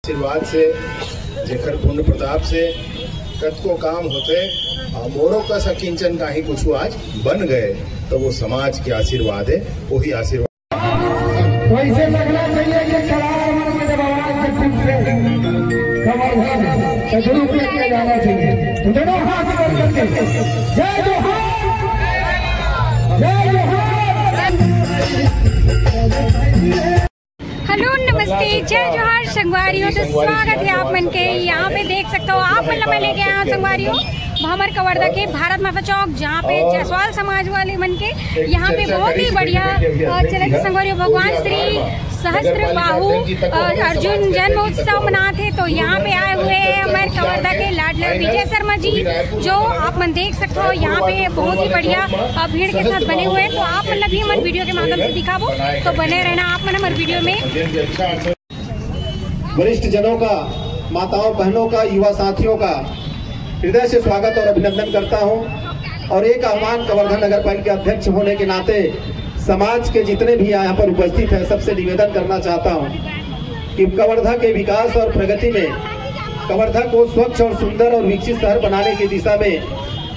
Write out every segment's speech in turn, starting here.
आशीर्वाद से जेकर पुण्य प्रताप से कतको काम होते मोरों का सकिंचन का ही कुछ आज बन गए, तो वो समाज के आशीर्वाद है, वही आशीर्वाद। वैसे लगना चाहिए कि कलाकार में जब आवाज से शुरू किया जाना चाहिए, तो दोनों हाथ करके जय जोहार, जय जोहार। हेलो नमस्ते, जय जोहार संगवारियों। तो स्वागत है आप मन के यहाँ पे देख सकते हो आप मन मैं लेके आया संगवारियों भामर कवर्धा के भारत माता चौक, जहाँ पे जायसवाल समाज वाले मन के यहाँ पे बहुत ही बढ़िया चले संगवारियों भगवान श्री सहस्त्र बाहु अर्जुन जन्म उत्सव मनाते। तो यहाँ पे आए हुए हैं हमारे कवर्धा के लाडला विजय शर्मा जी, जो आप मन देख सकते हो यहाँ पे बहुत ही बढ़िया भीड़ के साथ बने हुए हैं। तो आप मन भी मन वीडियो के माध्यम से दिखाबो, तो बने रहना आप मन हमारे वीडियो में। वरिष्ठ जनों का, माताओं बहनों का, युवा साथियों का हृदय से स्वागत और अभिनंदन करता हूं। और एक आह्वान कवर्धा नगर पालिका अध्यक्ष होने के नाते समाज के जितने भी यहाँ पर उपस्थित हैं सबसे निवेदन करना चाहता हूं कि कवर्धा के विकास और प्रगति में कवर्धा को स्वच्छ और सुंदर और विकसित शहर बनाने की दिशा में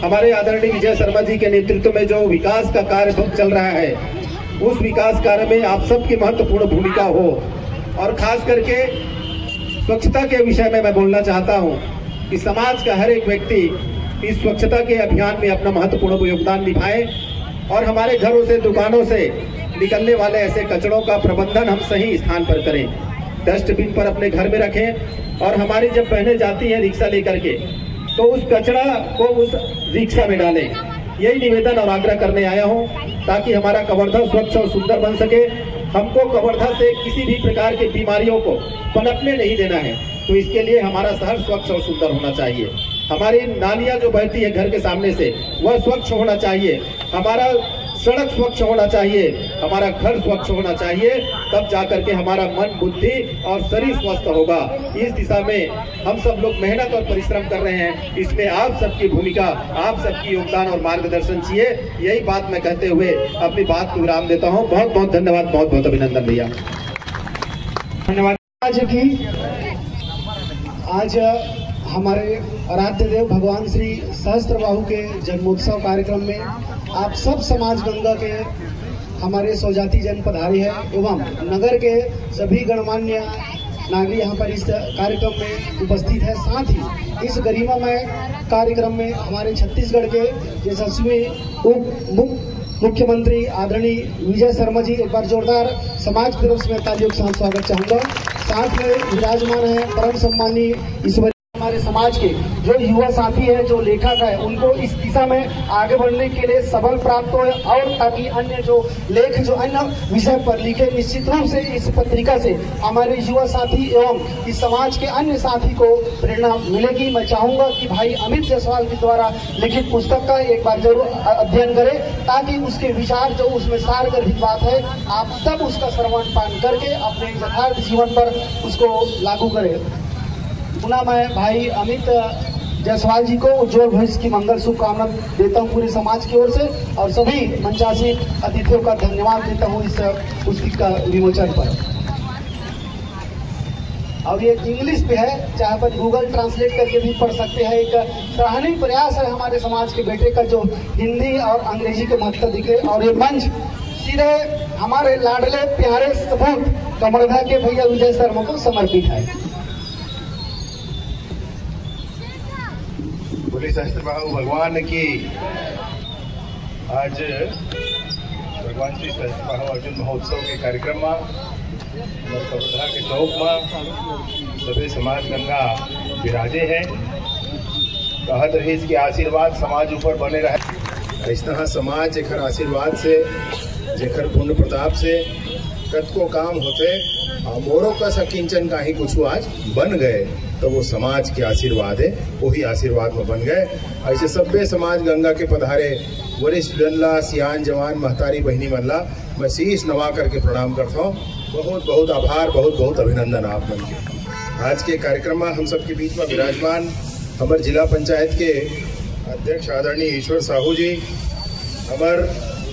हमारे आदरणीय विजय शर्मा जी के नेतृत्व में जो विकास का कार्य चल रहा है, उस विकास कार्य में आप सबकी महत्वपूर्ण भूमिका हो। और खास करके स्वच्छता के विषय में मैं बोलना चाहता हूं कि समाज का हर एक व्यक्ति इस स्वच्छता के अभियान में अपना महत्वपूर्ण योगदान निभाए और हमारे घरों से, दुकानों से निकलने वाले ऐसे कचरों का प्रबंधन हम सही स्थान पर करें, डस्टबिन पर अपने घर में रखें। और हमारी जब बहनें जाती हैं रिक्शा लेकर के, तो उस कचरा को उस रिक्शा में डालें। यही निवेदन और आग्रह करने आया हूं, ताकि हमारा कवर्धा स्वच्छ और सुंदर बन सके। हमको कवर्धा से किसी भी प्रकार की बीमारियों को पनपने नहीं देना है, तो इसके लिए हमारा शहर स्वच्छ और सुंदर होना चाहिए। हमारी नालियां जो बहती है घर के सामने से, वह स्वच्छ होना चाहिए। हमारा सड़क स्वच्छ होना चाहिए, हमारा घर स्वच्छ होना चाहिए। तब जाकर के हमारा मन, बुद्धि और शरीर स्वस्थ होगा। इस दिशा में हम सब लोग मेहनत और परिश्रम कर रहे हैं। इसमें आप सबकी भूमिका, आप सबकी योगदान और मार्गदर्शन चाहिए। यही बात मैं कहते हुए अपनी बात को विराम देता हूँ। बहुत बहुत धन्यवाद, बहुत बहुत अभिनंदन भैया। धन्यवाद। आज हमारे आराध्य देव भगवान श्री सहस्त्रबाहु के जन्मोत्सव कार्यक्रम में आप सब समाज गंगा के हमारे स्वजाति जन पधारे हैं एवं नगर के सभी गणमान्य नागरिक यहाँ पर इस कार्यक्रम में उपस्थित है। साथ ही इस गरिमामय कार्यक्रम में हमारे छत्तीसगढ़ के यशस्वी उप मुख्यमंत्री आदरणीय विजय शर्मा जी, एक बार जोरदार समाज की तरफ से मैं तालियों के साथ स्वागत चाहूँगा। साथ में विराजमान है परम सम्मानीय ईश्वर हमारे समाज के जो युवा साथी है, जो लेखक है, उनको इस दिशा में आगे बढ़ने के लिए सबल प्राप्त हो और ताकि अन्य जो लेख जो अन्य विषय पर लिखे, निश्चित रूप से इस पत्रिका से हमारे युवा साथी एवं इस समाज के अन्य साथी को प्रेरणा मिलेगी। मैं चाहूंगा कि भाई अमित जायसवाल के द्वारा लिखित पुस्तक का एक बार जरूर अध्ययन करें, ताकि उसके विचार जो उसमें सारगर्भित बात है, आप सब उसका श्रवण पान करके अपने यथार्थ जीवन पर उसको लागू करें। पुनः मैं भाई अमित जायसवाल जी को उज्जवल भविष्य की मंगल शुभकामना देता हूं पूरे समाज की ओर से, और सभी मंचासीन अतिथियों का धन्यवाद देता हूं इस पुस्तक का विमोचन पर। अब ये इंग्लिश पे है, चाहे पर गूगल ट्रांसलेट करके भी पढ़ सकते हैं। एक सराहनीय प्रयास है हमारे समाज के बेटे का जो हिंदी और अंग्रेजी के महत्व दिखे। और ये मंच सीधे हमारे लाडले प्यारे सपूत कवर्धा के भैया विजय शर्मा को समर्पित है। सहस्त्रबाहु भगवान की आज भगवान श्री सहस्त्रबाहु अर्जुन महोत्सव के कार्यक्रम में कवर्धा के चौक में सभी समाज गंगा विराजे हैं। कहत रही इसके आशीर्वाद समाज ऊपर बने रहे। इस तरह समाज जेकर आशीर्वाद से, जेकर पुण्य प्रताप से कतको काम होते मोरों का सकिंचन का ही कुछ आज बन गए, तो वो समाज के आशीर्वाद है, वही आशीर्वाद में बन गए। ऐसे सभ्य समाज गंगा के पधारे वरिष्ठ जनला, सियान जवान, महतारी बहनी मनला मैं शीश नवा करके प्रणाम करता हूँ। बहुत बहुत आभार, बहुत बहुत अभिनंदन आप मन के। आज के कार्यक्रम में हम सबके बीच में विराजमान हमारे जिला पंचायत के अध्यक्ष आदरणीय ईश्वर साहू जी, हमारे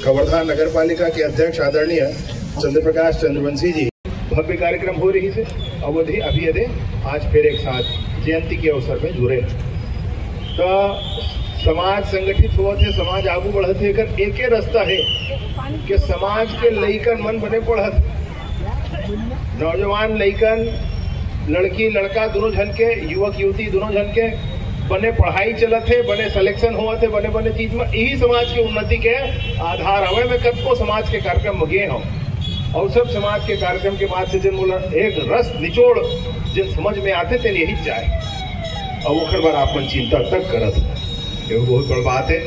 कवर्धा नगर पालिका के अध्यक्ष आदरणीय चंद्र प्रकाश चंद्रवंशी जी, भव्य कार्यक्रम हो रही है। अवधि अभी आज फिर एक साथ जयंती के अवसर में जुड़े तो समाज संगठित हुआ थे, समाज आगू बढ़त है। अगर एक रास्ता है कि समाज के लइकन मन बने पढ़त, नौजवान लइकन, लड़की लड़का दोनों जन के, युवक युवती दोनों जन के बने पढ़ाई चलत है, बने सिलेक्शन हुआ थे, बने बने चीज में यही समाज की उन्नति के आधार हवे। में कब को समाज के कार्यक्रम मगे हो और सब समाज के कार्यक्रम के बाद से जिन बोला एक रस निचोड़ जिन समझ में आते थे यही जाए और वो बार आप चिंता तक करत, ये बहुत बड़ी बात है।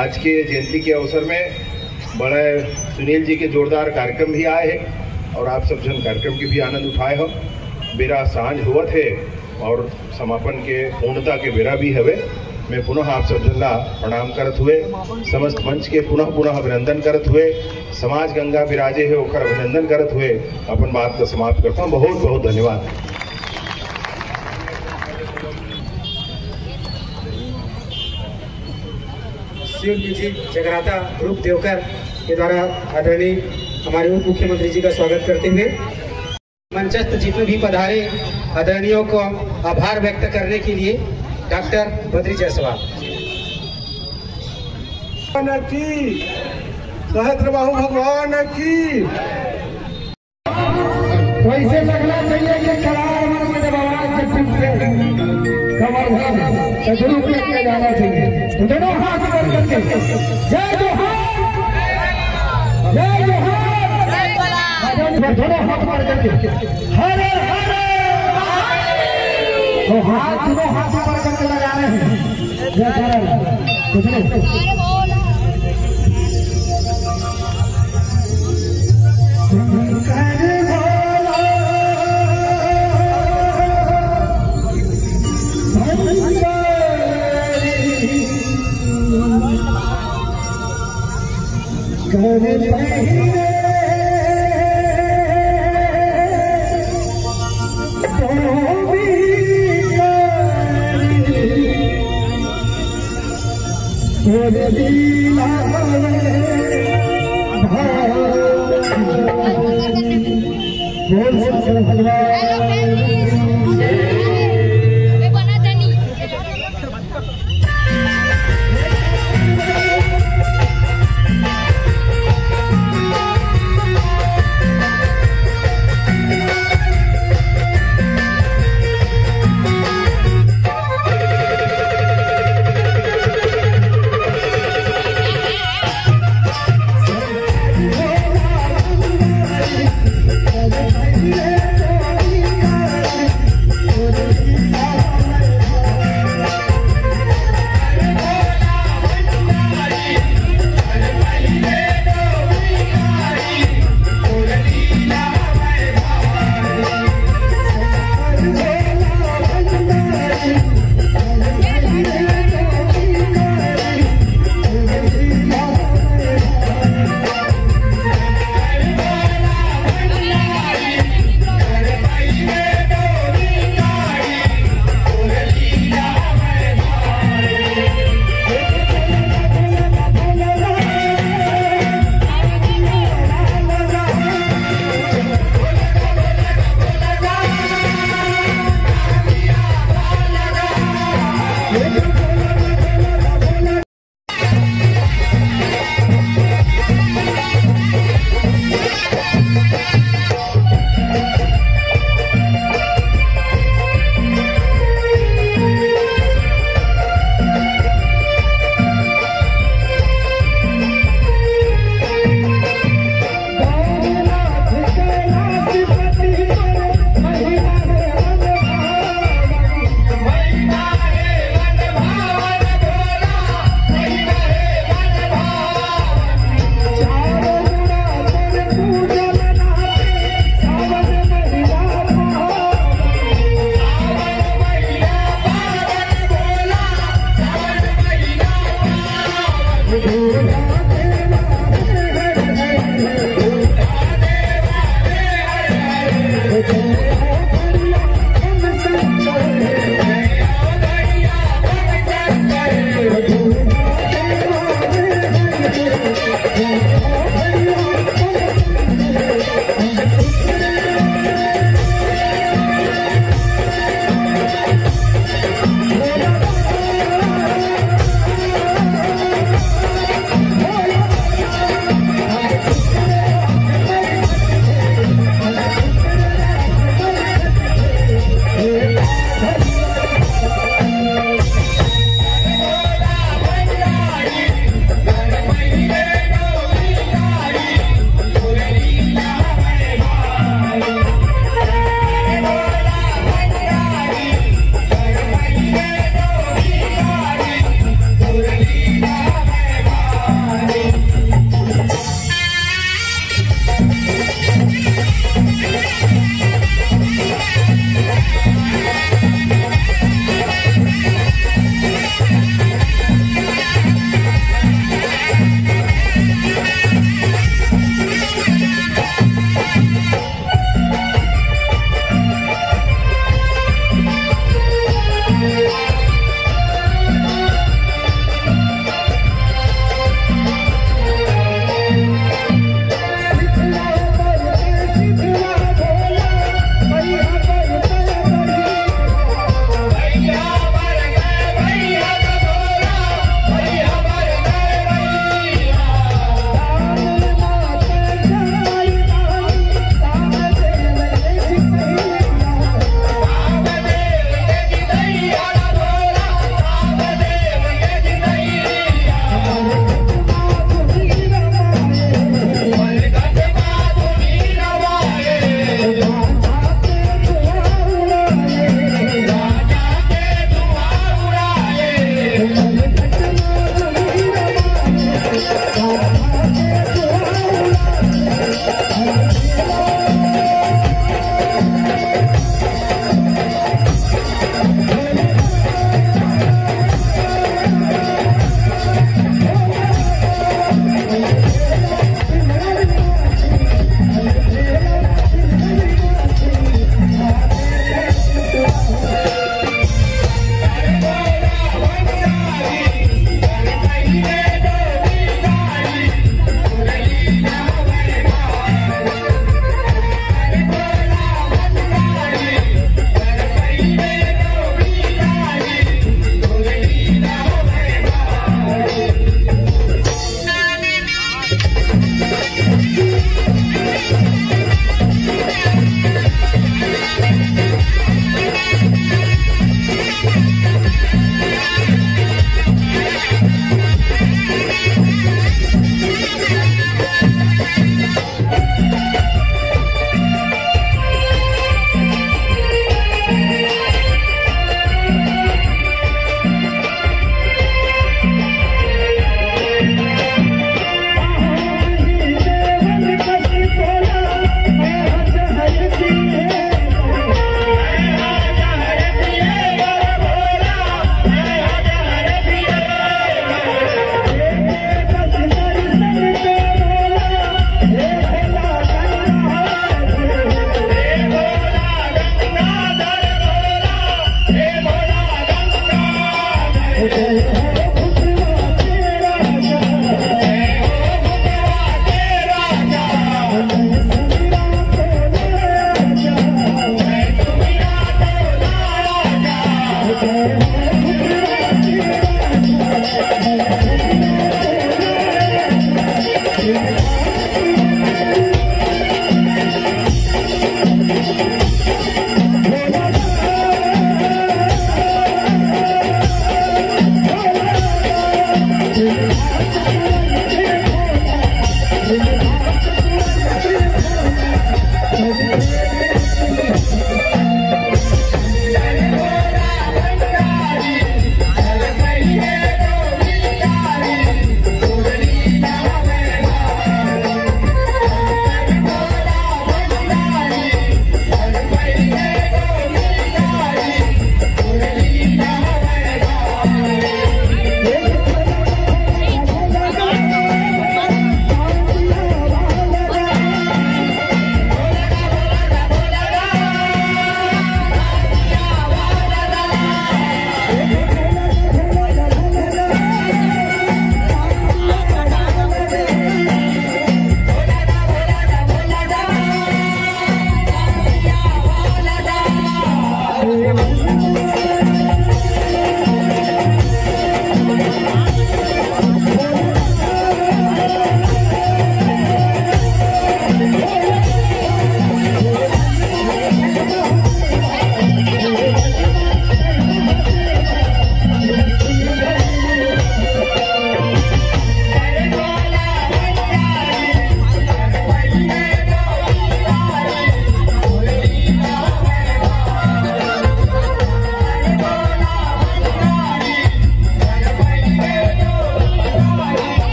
आज के जयंती के अवसर में बड़े सुनील जी के जोरदार कार्यक्रम भी आए हैं और आप सब जन कार्यक्रम के भी आनंद उठाए हो। बेरा सांझ हुआ थे और समापन के पूर्णता के बेरा भी हवे। मैं पुनः आप सब जन प्रणाम करत हुए, समस्त मंच के पुनः अभिनंदन करत हुए, समाज गंगा विराजे है ओकर अभिनंदन करत हुए अपन बात को समाप्त करता हूँ। बहुत बहुत धन्यवाद। शिवजी जी जगराता रूप देवकर के द्वारा आदरणीय हमारे उप मुख्यमंत्री जी का स्वागत करते हुए मंचस्थ जितने भी पधारे आदरणीयों को आभार व्यक्त करने के लिए डॉक्टर बद्री जायसवाल की, सहस्त्रबाहु भगवान की। वैसे लगना चाहिए कि कलार में जब आवाज जब से कमर शुरू किया जाना चाहिए। तो दोनों हाथ जोड़ करके जय जोहार, जय जोहार, दोनों हाथ मार करके हरे हरे, तो हाथ दोनों हाथ मार करके लगा रहे हैं। जय करण कुछ नहीं Yeah.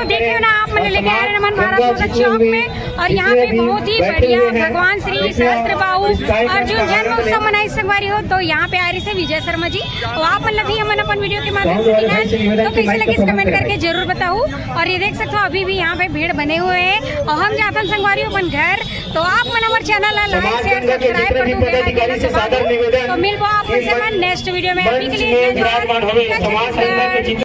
देखिए ना आप मैंने लेके आए नमन भारत चौक में और यहाँ पे बहुत ही बढ़िया भगवान श्री सहस्त्रबाहु अर्जुन जन्म उत्सव मनाई संगवारी हो। तो यहाँ पे आ रही से विजय शर्मा जी और आप मतलब भी हम अपन वीडियो के माध्यम से दिखाएं तो कैसे लगे कमेंट करके जरूर बताओ। और ये देख सकते हो अभी भी यहाँ पे भीड़ बने हुए हैं और हम जाते हैं संगवारी अपन घर। तो आप मन हमारे चैनल लाइक शेयर सब्सक्राइब कर दो। तो मिल पाओ आप नेक्स्ट वीडियो में अभी के लिए।